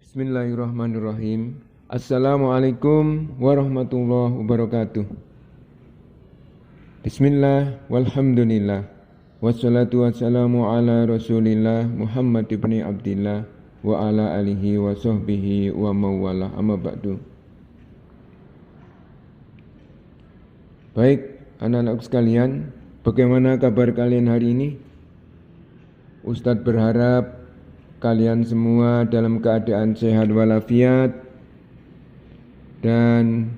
Bismillahirrahmanirrahim. Assalamualaikum warahmatullahi wabarakatuh. Bismillah walhamdulillah. Wassalatu wassalamu ala rasulillah Muhammad ibn Abdillah wa ala alihi wa sahbihi wa mawalah amma ba'du. Baik anak-anakku sekalian, bagaimana kabar kalian hari ini? Ustadz berharap kalian semua dalam keadaan sehat walafiat dan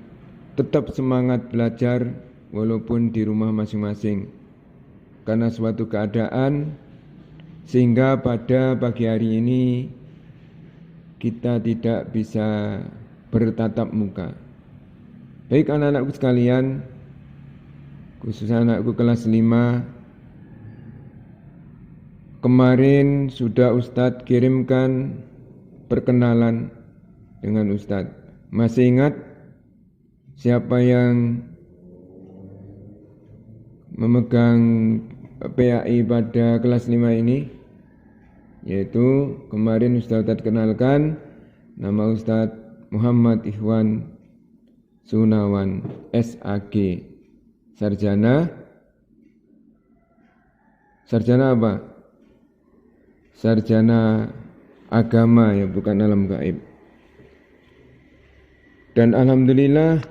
tetap semangat belajar walaupun di rumah masing-masing, karena suatu keadaan sehingga pada pagi hari ini kita tidak bisa bertatap muka. Baik anak-anakku sekalian, khususnya anakku kelas 5, kemarin sudah Ustadz kirimkan perkenalan dengan Ustadz. Masih ingat siapa yang memegang PAI pada kelas 5 ini? Yaitu kemarin Ustadz kenalkan, nama Ustadz Muhammad Ikhwan Sunawan SAG, sarjana apa? Sarjana agama, ya, bukan alam gaib. Dan alhamdulillah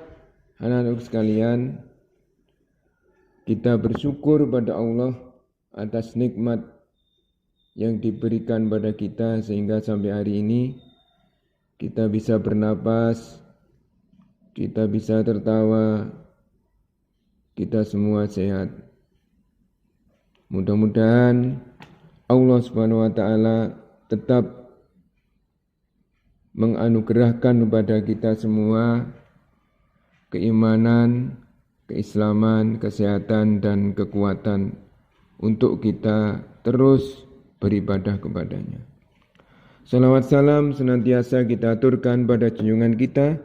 anak-anak sekalian, kita bersyukur pada Allah atas nikmat yang diberikan pada kita sehingga sampai hari ini kita bisa bernapas, kita bisa tertawa, kita semua sehat. Mudah-mudahan Allah Subhanahu wa taala tetap menganugerahkan kepada kita semua keimanan, keislaman, kesehatan dan kekuatan untuk kita terus beribadah kepadanya. Salawat salam senantiasa kita aturkan pada junjungan kita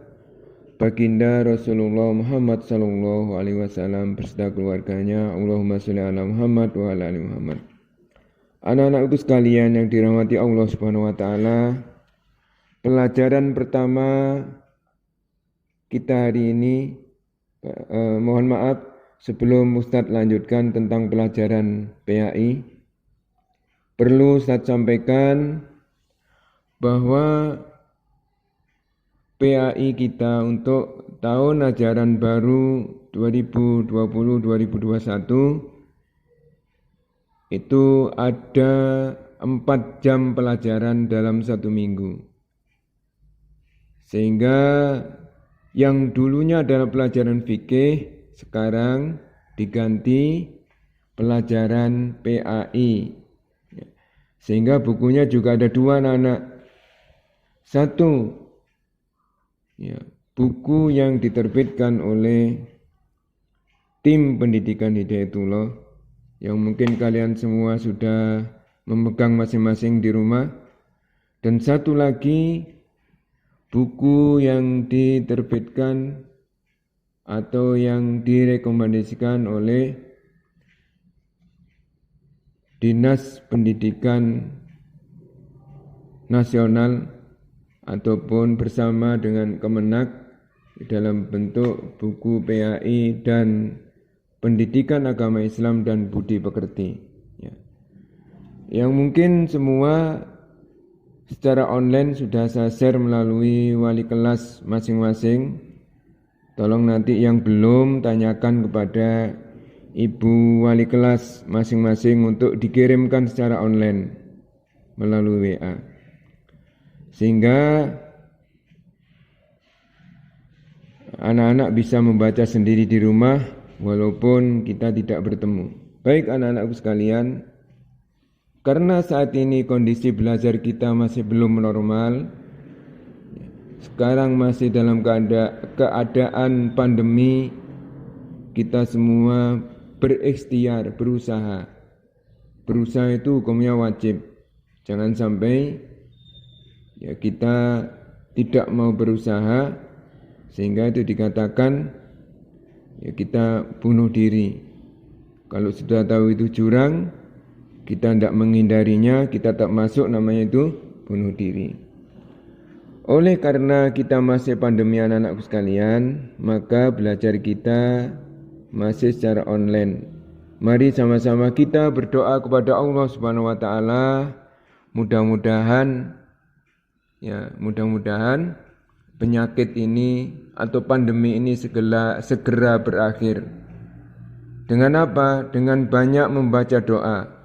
Baginda Rasulullah Muhammad sallallahu alaihi wasallam beserta keluarganya. Allahumma sholli ala Muhammad wa ala ali Muhammad. Anak-anakku sekalian yang dirahmati Allah Subhanahu wa taala, pelajaran pertama kita hari ini, mohon maaf sebelum Ustadz lanjutkan tentang pelajaran PAI, perlu Ustadz sampaikan bahwa PAI kita untuk tahun ajaran baru 2020-2021 itu ada 4 jam pelajaran dalam 1 minggu. Sehingga yang dulunya adalah pelajaran fikih sekarang diganti pelajaran PAI. Sehingga bukunya juga ada 2 anak-anak. 1, buku yang diterbitkan oleh tim pendidikan Hidayatullah yang mungkin kalian semua sudah memegang masing-masing di rumah, dan 1 lagi buku yang diterbitkan atau yang direkomendasikan oleh Dinas Pendidikan Nasional ataupun bersama dengan Kemenak dalam bentuk buku PAI dan Pendidikan Agama Islam dan Budi Pekerti, ya. Yang mungkin semua secara online sudah saya share melalui wali kelas masing-masing. Tolong nanti yang belum tanyakan kepada ibu wali kelas masing-masing untuk dikirimkan secara online melalui WA, sehingga anak-anak bisa membaca sendiri di rumah walaupun kita tidak bertemu. Baik anak-anakku sekalian, karena saat ini kondisi belajar kita masih belum normal, sekarang masih dalam keadaan pandemi, kita semua berikhtiar, berusaha. Berusaha itu hukumnya wajib. Jangan sampai kita tidak mau berusaha sehingga itu dikatakan kita bunuh diri. Kalau sudah tahu itu jurang, kita tidak menghindarinya, kita tak masuk, namanya itu bunuh diri. Oleh karena kita masih pandemi anak-anakku sekalian, maka belajar kita masih secara online. Mari sama-sama kita berdoa kepada Allah Subhanahu wa taala, mudah-mudahan penyakit ini atau pandemi ini segera berakhir. Dengan apa? Dengan banyak membaca doa.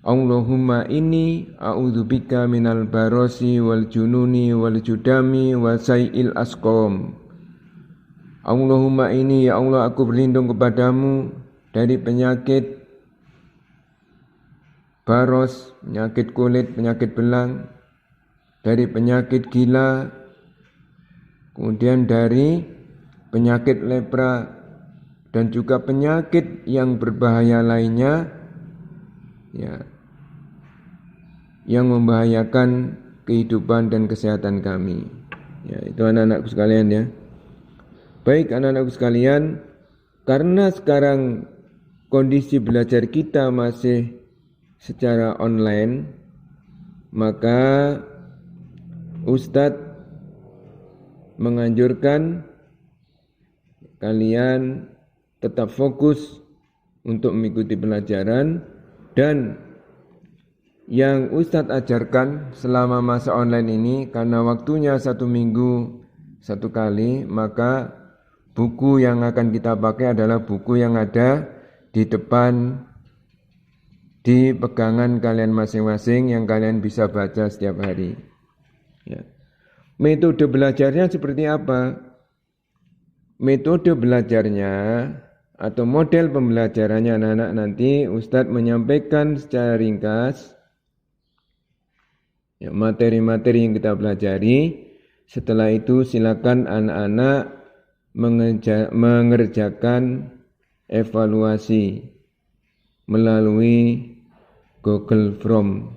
Allahumma inni a'udzubika minal barosi wal jununi wal judami wa sayil asqam. Allahumma inni, ya Allah, aku berlindung kepadamu dari penyakit baros, penyakit kulit, penyakit belang, dari penyakit gila, kemudian dari penyakit lepra, dan juga penyakit yang berbahaya lainnya, yang membahayakan kehidupan dan kesehatan kami. Itu anak-anakku sekalian ya. Baik anak-anakku sekalian, karena sekarang kondisi belajar kita masih secara online, maka Ustadz menganjurkan kalian tetap fokus untuk mengikuti pelajaran, dan yang Ustadz ajarkan selama masa online ini, karena waktunya 1 minggu 1 kali, maka buku yang akan kita pakai adalah buku yang ada di depan, di pegangan kalian masing-masing, yang kalian bisa baca setiap hari. Metode belajarnya seperti apa? Metode belajarnya atau model pembelajarannya anak-anak nanti Ustadz menyampaikan secara ringkas materi-materi yang kita pelajari. Setelah itu silakan anak-anak mengerjakan evaluasi melalui Google Form,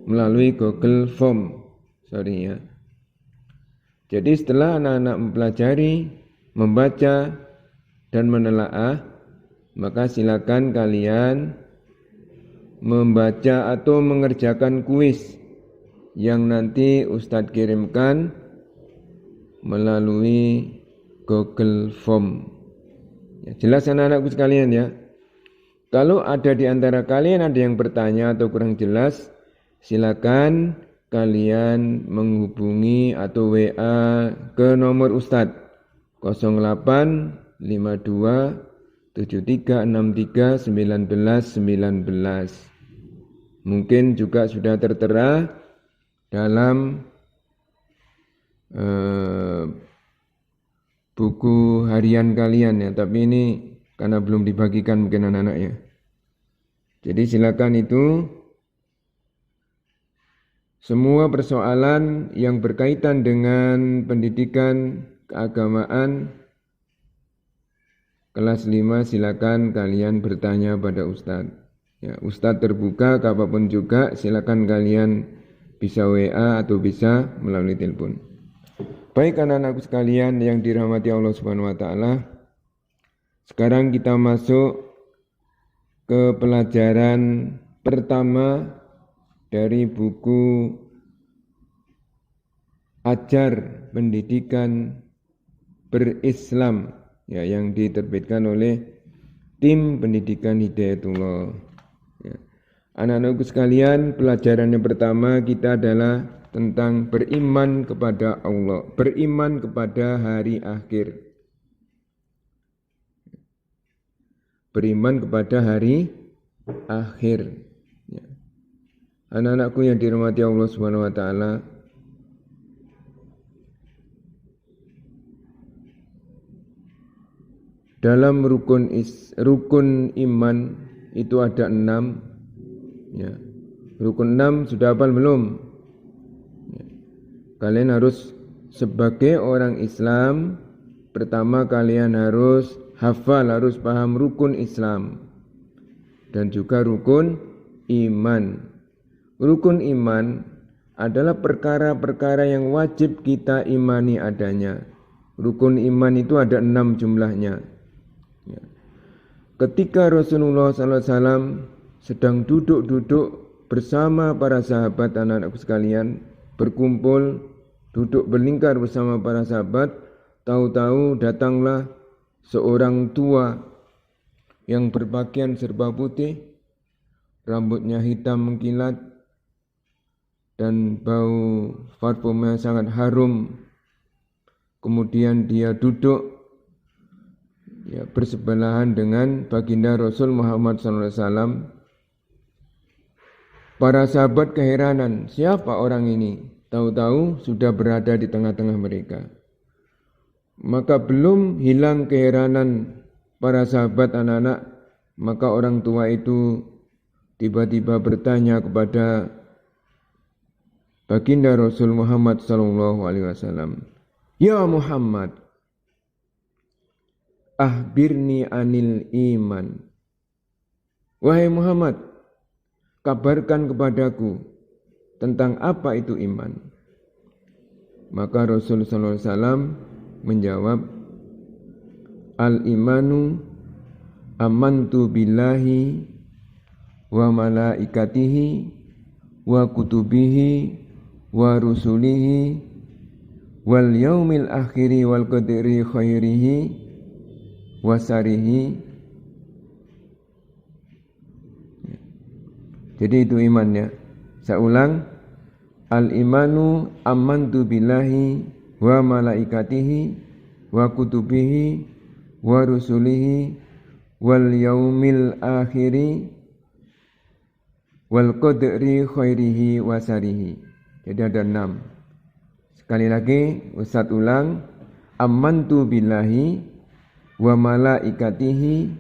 melalui Google Form. Jadi setelah anak-anak mempelajari, membaca dan menelaah, maka silakan kalian membaca atau mengerjakan kuis yang nanti Ustadz kirimkan melalui Google Form. Jelas anak-anakku sekalian ya. Kalau ada di antara kalian ada yang bertanya atau kurang jelas, silakan kalian menghubungi atau WA ke nomor Ustadz 0852 7363 1919. Mungkin juga sudah tertera dalam buku harian kalian ya, tapi ini karena belum dibagikan mungkin anak-anak ya. Jadi silakan itu semua persoalan yang berkaitan dengan pendidikan keagamaan kelas 5 silakan kalian bertanya pada Ustadz. Ustadz terbuka kapanpun juga, silakan kalian bisa WA atau bisa melalui telepon. Baik anak-anakku sekalian yang dirahmati Allah Subhanahu wa taala. Sekarang kita masuk ke pelajaran pertama dari buku Ajar Pendidikan Berislam yang diterbitkan oleh Tim Pendidikan Hidayatullah. Anak-anakku sekalian, pelajaran yang pertama kita adalah tentang beriman kepada Allah, beriman kepada hari akhir. Beriman kepada hari akhir. Anak-anakku yang dirahmati Allah Subhanahu wa taala, dalam rukun iman itu ada 6. Rukun 6 sudah hafal belum? Kalian harus sebagai orang Islam, pertama kalian harus hafal, harus paham rukun Islam dan juga rukun iman. Rukun iman adalah perkara-perkara yang wajib kita imani adanya. Rukun iman itu ada 6 jumlahnya. Ketika Rasulullah SAW sedang duduk-duduk bersama para sahabat, anak-anakku sekalian, berkumpul, duduk berlingkar bersama para sahabat, tahu-tahu datanglah seorang tua yang berpakaian serba putih, rambutnya hitam mengkilat, dan bau parfumnya sangat harum. Kemudian dia duduk bersebelahan dengan baginda Rasul Muhammad SAW. Para sahabat keheranan, siapa orang ini? Tahu-tahu sudah berada di tengah-tengah mereka. Maka belum hilang keheranan para sahabat anak-anak, maka orang tua itu tiba-tiba bertanya kepada baginda Rasul Muhammad SAW, "Ya Muhammad, ahbirni anil iman." Wahai Muhammad, kabarkan kepadaku tentang apa itu iman. Maka Rasul sallallahu alaihi wasallam menjawab, "Al-imanu amantu billahi wa malaikatihi wa kutubihi wa rusulihi wal yaumil akhiri wal qadri khairihi wa sarihi." Jadi itu imannya. Saya ulang, al-imanu amantu billahi wa malaikatihi wa kutubihi wa rusulihi wal yaumil akhiri wal qadri khairihi wa sarihi. Jadi ada 6. Sekali lagi Ustaz ulang, amantu billahi wa malaikatihi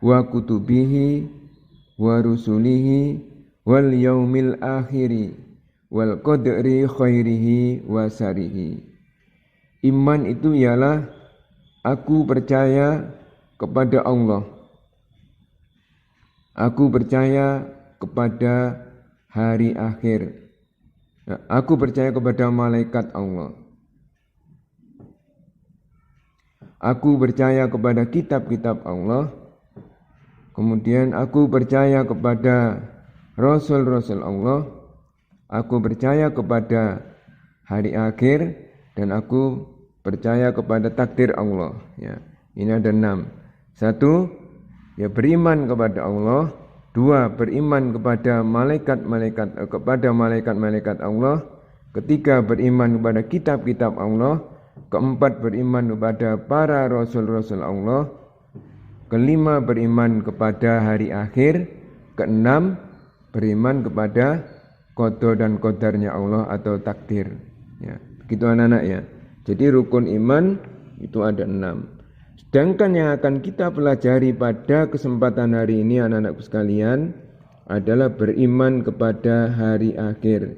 wa kutubihi wa rusulihi wal yaumil akhiri wal qadri khairihi wa sarihi. Iman itu ialah aku percaya kepada Allah. Aku percaya kepada hari akhir. Aku percaya kepada malaikat Allah. Aku percaya kepada kitab-kitab Allah. Kemudian aku percaya kepada Rasul-Rasul Allah. Aku percaya kepada hari akhir. Dan aku percaya kepada takdir Allah. Ya, ini ada 6. 1, beriman kepada Allah. 2, beriman kepada malaikat-malaikat Allah. 3, beriman kepada kitab-kitab Allah. 4, beriman kepada para Rasul-Rasul Allah. 5, beriman kepada hari akhir. 6, beriman kepada qada dan qadarnya Allah atau takdir. Ya, begitu anak-anak ya. Jadi rukun iman itu ada 6. Sedangkan yang akan kita pelajari pada kesempatan hari ini anak-anakku sekalian adalah beriman kepada hari akhir.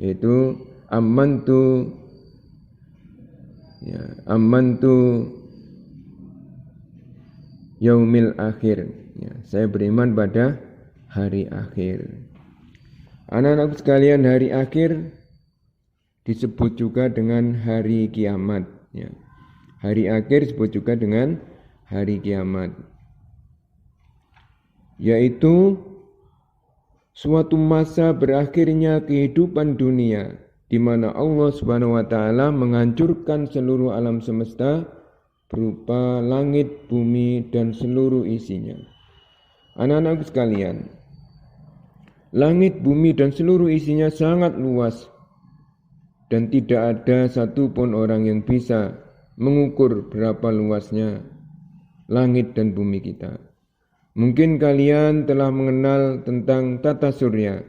Yaitu amantu yaumil akhir. Ya, saya beriman pada hari akhir. Anak-anakku sekalian, hari akhir disebut juga dengan hari kiamat. Ya. Hari akhir disebut juga dengan hari kiamat. Yaitu suatu masa berakhirnya kehidupan dunia di mana Allah Subhanahu wa taala menghancurkan seluruh alam semesta berupa langit, bumi, dan seluruh isinya. Anak-anakku sekalian, langit, bumi, dan seluruh isinya sangat luas dan tidak ada satupun orang yang bisa mengukur berapa luasnya langit dan bumi kita. Mungkin kalian telah mengenal tentang tata surya.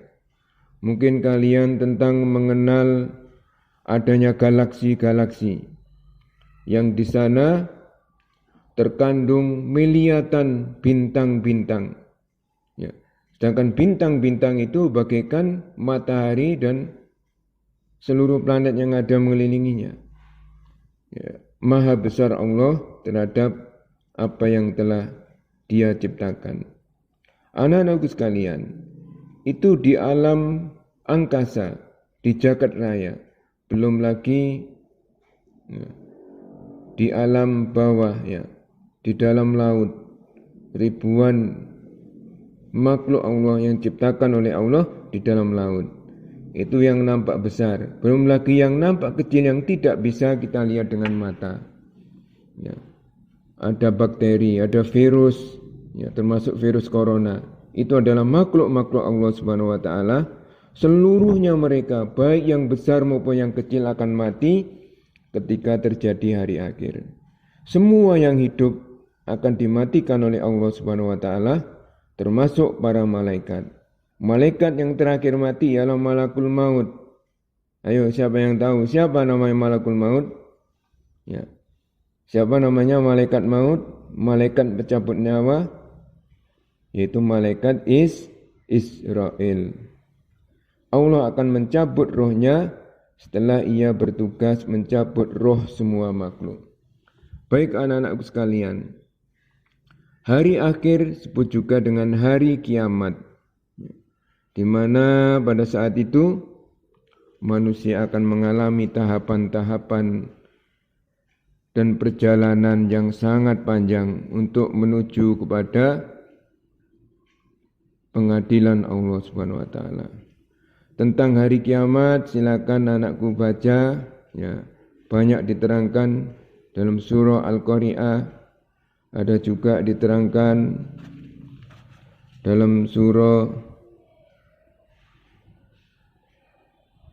Mungkin kalian mengenal adanya galaksi-galaksi yang di sana terkandung miliatan bintang-bintang. Ya. Sedangkan bintang-bintang itu bagaikan matahari dan seluruh planet yang ada mengelilinginya. Ya. Maha besar Allah terhadap apa yang telah Dia ciptakan. Anak-anakku sekalian, itu di alam angkasa, di jagat raya, belum lagi di alam bawah, ya, di dalam laut, ribuan makhluk Allah yang diciptakan oleh Allah di dalam laut. Itu yang nampak besar. Belum lagi yang nampak kecil yang tidak bisa kita lihat dengan mata. Ya. Ada bakteri, ada virus, ya, termasuk virus corona. Itu adalah makhluk-makhluk Allah Subhanahu wa taala. Seluruhnya mereka, baik yang besar maupun yang kecil, akan mati ketika terjadi hari akhir. Semua yang hidup akan dimatikan oleh Allah Subhanahu wa taala, termasuk para malaikat. Malaikat yang terakhir mati ialah malakul maut. Ayo, siapa yang tahu siapa namanya malakul maut? Ya. Siapa namanya malaikat maut? Malaikat pencabut nyawa, yaitu malaikat Israel. Allah akan mencabut rohnya setelah ia bertugas mencabut roh semua makhluk. Baik anak-anakku sekalian, hari akhir disebut juga dengan hari kiamat, di mana pada saat itu manusia akan mengalami tahapan-tahapan dan perjalanan yang sangat panjang untuk menuju kepada pengadilan Allah Subhanahu wa taala. Tentang hari kiamat silakan anakku baca, ya. Banyak diterangkan dalam surah Al-Qari'ah, ada juga diterangkan dalam surah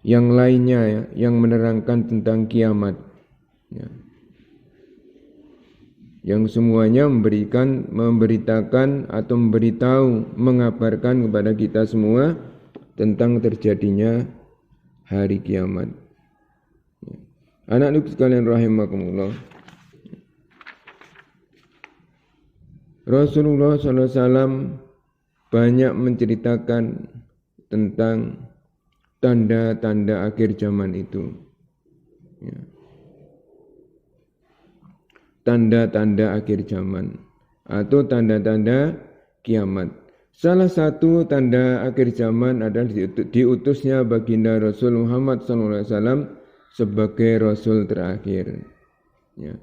yang lainnya, ya, yang menerangkan tentang kiamat, ya. Yang semuanya memberitakan atau memberitahu, mengabarkan kepada kita semua tentang terjadinya hari kiamat. Anak-anak sekalian rahimakumullah, Rasulullah SAW banyak menceritakan tentang tanda-tanda akhir zaman itu, ya. Tanda-tanda akhir zaman atau tanda-tanda kiamat. Salah satu tanda akhir zaman adalah diutusnya baginda Rasul Muhammad SAW sebagai Rasul terakhir, ya.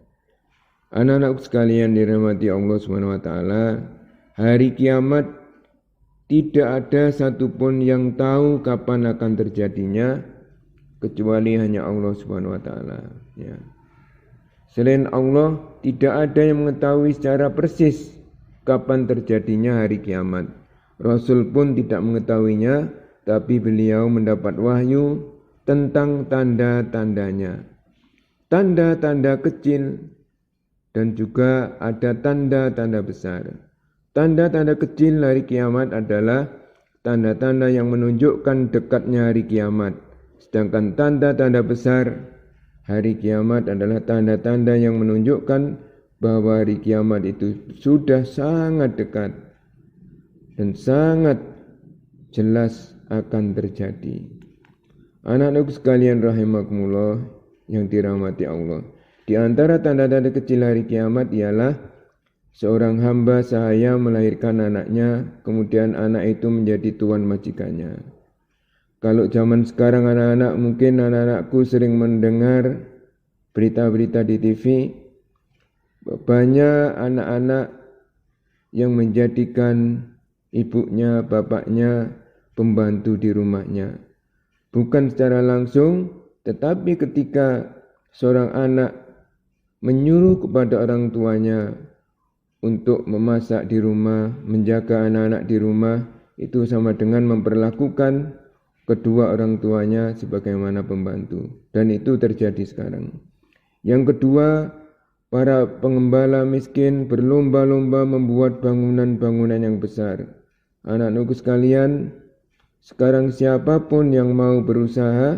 Anak-anak sekalian dirahmati Allah Subhanahu wa taala, hari kiamat tidak ada satupun yang tahu kapan akan terjadinya kecuali hanya Allah Subhanahu wa taala, ya. Selain Allah, tidak ada yang mengetahui secara persis kapan terjadinya hari kiamat. Rasul pun tidak mengetahuinya, tapi beliau mendapat wahyu tentang tanda-tandanya. Tanda-tanda kecil dan juga ada tanda-tanda besar. Tanda-tanda kecil hari kiamat adalah tanda-tanda yang menunjukkan dekatnya hari kiamat. Sedangkan tanda-tanda besar hari kiamat adalah tanda-tanda yang menunjukkan bahwa hari kiamat itu sudah sangat dekat dan sangat jelas akan terjadi. Anak-anak sekalian rahimakumullah yang dirahmati Allah, di antara tanda-tanda kecil hari kiamat ialah seorang hamba sahaya melahirkan anaknya, kemudian anak itu menjadi tuan majikannya. Kalau zaman sekarang anak-anak, mungkin anak-anakku sering mendengar berita-berita di TV, banyak anak-anak yang menjadikan ibunya, bapaknya pembantu di rumahnya. Bukan secara langsung, tetapi ketika seorang anak menyuruh kepada orang tuanya untuk memasak di rumah, menjaga anak-anak di rumah, itu sama dengan memperlakukan kedua orang tuanya sebagaimana pembantu. Dan itu terjadi sekarang. Yang kedua, para pengembala miskin berlomba-lomba membuat bangunan-bangunan yang besar. Anak-anakku sekalian, sekarang siapapun yang mau berusaha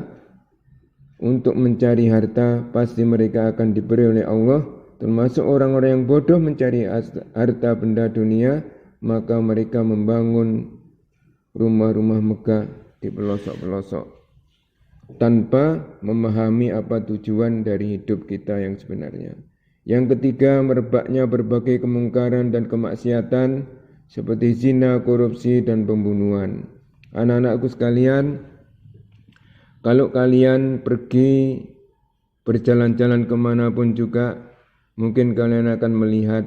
untuk mencari harta, pasti mereka akan diberi oleh Allah. Termasuk orang-orang yang bodoh mencari harta benda dunia, maka mereka membangun rumah-rumah megah di pelosok-pelosok tanpa memahami apa tujuan dari hidup kita yang sebenarnya. Yang ketiga, merebaknya berbagai kemungkaran dan kemaksiatan seperti zina, korupsi, dan pembunuhan. Anak-anakku sekalian, kalau kalian pergi berjalan-jalan kemanapun juga, mungkin kalian akan melihat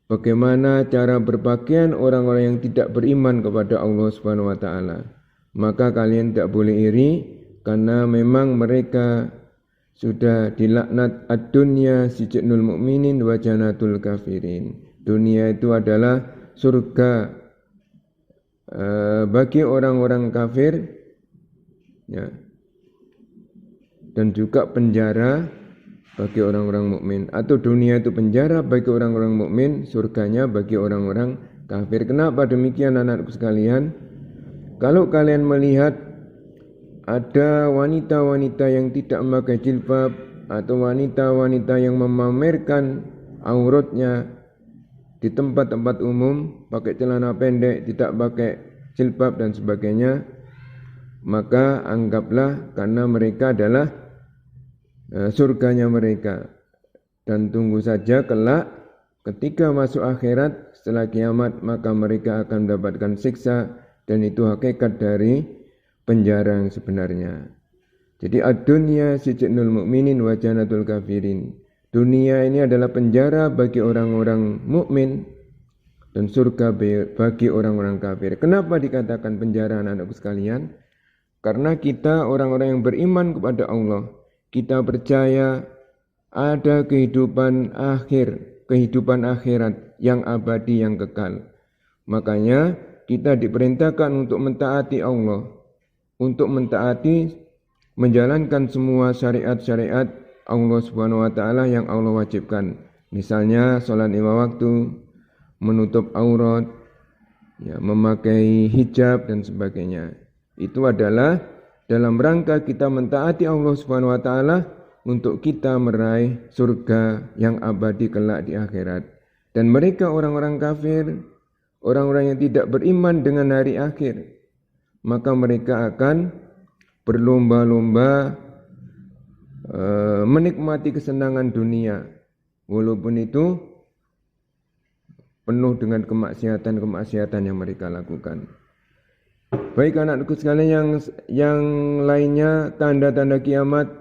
bagaimana cara berpakaian orang-orang yang tidak beriman kepada Allah Subhanahu wa taala. Maka kalian tidak boleh iri karena memang mereka sudah dilaknat ad-dunya sijnul mukminin wa jannatul kafirin. Dunia itu adalah surga bagi orang-orang kafir, ya, dan juga penjara bagi orang-orang mukmin. Atau dunia itu penjara bagi orang-orang mukmin, surganya bagi orang-orang kafir. Kenapa demikian anak-anakku sekalian? Kalau kalian melihat ada wanita-wanita yang tidak memakai jilbab atau wanita-wanita yang memamerkan auratnya di tempat-tempat umum, pakai celana pendek, tidak pakai jilbab dan sebagainya, maka anggaplah karena mereka adalah surganya mereka. Dan tunggu saja kelak ketika masuk akhirat setelah kiamat, maka mereka akan mendapatkan siksa, dan itu hakikat dari penjara yang sebenarnya. Jadi ad-dunya sijnul mukminin wa jannatul kafirin. Dunia ini adalah penjara bagi orang-orang mukmin dan surga bagi orang-orang kafir. Kenapa dikatakan penjara anak-anakku sekalian? Karena kita orang-orang yang beriman kepada Allah, kita percaya ada kehidupan akhir, kehidupan akhirat yang abadi, yang kekal. Makanya kita diperintahkan untuk mentaati Allah, untuk mentaati, menjalankan semua syariat-syariat Allah Subhanahu wa taala yang Allah wajibkan. Misalnya salat 5 waktu, menutup aurat, ya, memakai hijab dan sebagainya. Itu adalah dalam rangka kita mentaati Allah Subhanahu wa taala untuk kita meraih surga yang abadi kelak di akhirat. Dan mereka orang-orang kafir, orang-orang yang tidak beriman dengan hari akhir, maka mereka akan berlomba-lomba menikmati kesenangan dunia, walaupun itu penuh dengan kemaksiatan-kemaksiatan yang mereka lakukan. Baik anak-anakku sekalian, yang lainnya, tanda-tanda kiamat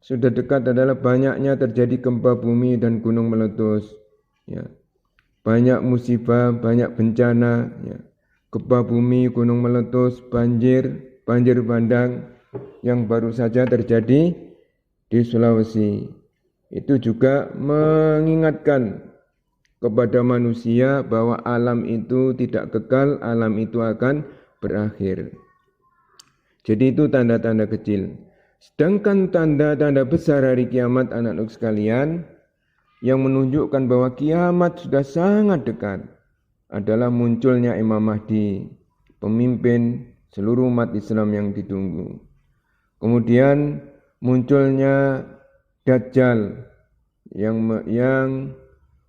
sudah dekat adalah banyaknya terjadi gempa bumi dan gunung meletus, ya. Banyak musibah, banyak bencana, ya. Gempa bumi, gunung meletus, banjir bandang yang baru saja terjadi di Sulawesi. Itu juga mengingatkan kepada manusia bahwa alam itu tidak kekal, alam itu akan berakhir. Jadi itu tanda-tanda kecil. Sedangkan tanda-tanda besar hari kiamat anak-anak sekalian yang menunjukkan bahwa kiamat sudah sangat dekat adalah munculnya Imam Mahdi, pemimpin seluruh umat Islam yang ditunggu. Kemudian munculnya Dajjal yang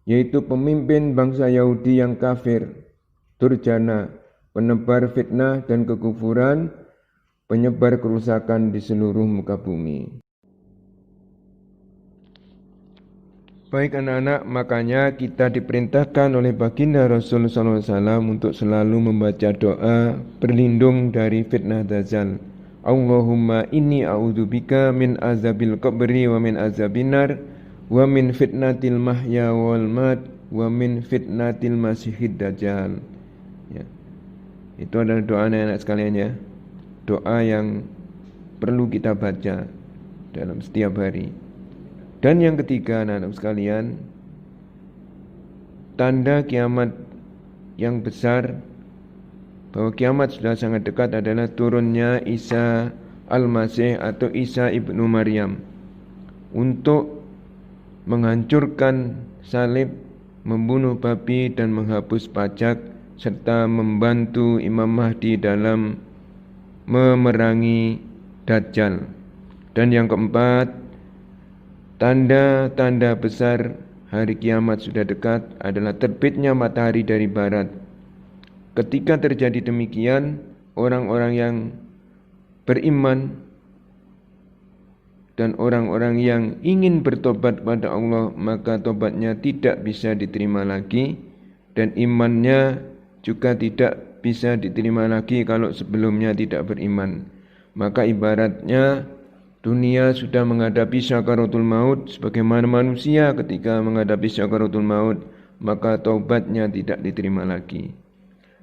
yaitu pemimpin bangsa Yahudi yang kafir, durjana, penebar fitnah dan kekufuran, penyebar kerusakan di seluruh muka bumi. Baik anak-anak, makanya kita diperintahkan oleh baginda Rasul SAW untuk selalu membaca doa berlindung dari fitnah Dajjal. Allahumma inni a'udzubika min azabil qabri wa min azabinar wa min fitnatil mahya wal mat wa min fitnatil masihid dajjal. Ya. Itu adalah doa anak-anak sekalian, ya. Doa yang perlu kita baca dalam setiap hari. Dan yang ketiga anak-anak sekalian, tanda kiamat yang besar bahwa kiamat sudah sangat dekat adalah turunnya Isa Al-Masih atau Isa ibnu Maryam untuk menghancurkan salib, membunuh babi dan menghapus pajak, serta membantu Imam Mahdi dalam memerangi Dajjal. Dan yang keempat, tanda-tanda besar hari kiamat sudah dekat adalah terbitnya matahari dari barat. Ketika terjadi demikian, orang-orang yang beriman dan orang-orang yang ingin bertobat kepada Allah, maka tobatnya tidak bisa diterima lagi, dan imannya juga tidak bisa diterima lagi kalau sebelumnya tidak beriman. Maka ibaratnya dunia sudah menghadapi syakaratul maut sebagaimana manusia ketika menghadapi syakaratul maut. maka taubatnya tidak diterima lagi.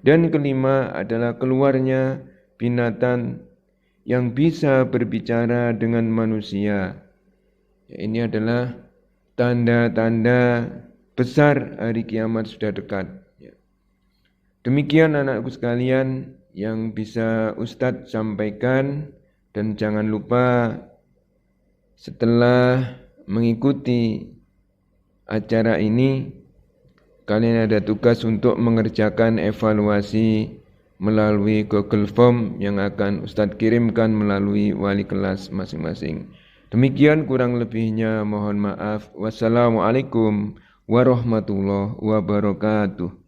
Dan kelima adalah keluarnya binatang yang bisa berbicara dengan manusia. Ini adalah tanda-tanda besar hari kiamat sudah dekat. Demikian anakku sekalian yang bisa Ustadz sampaikan, dan jangan lupa setelah mengikuti acara ini kalian ada tugas untuk mengerjakan evaluasi melalui Google Form yang akan Ustadz kirimkan melalui wali kelas masing-masing. Demikian kurang lebihnya mohon maaf. Wassalamualaikum warahmatullahi wabarakatuh.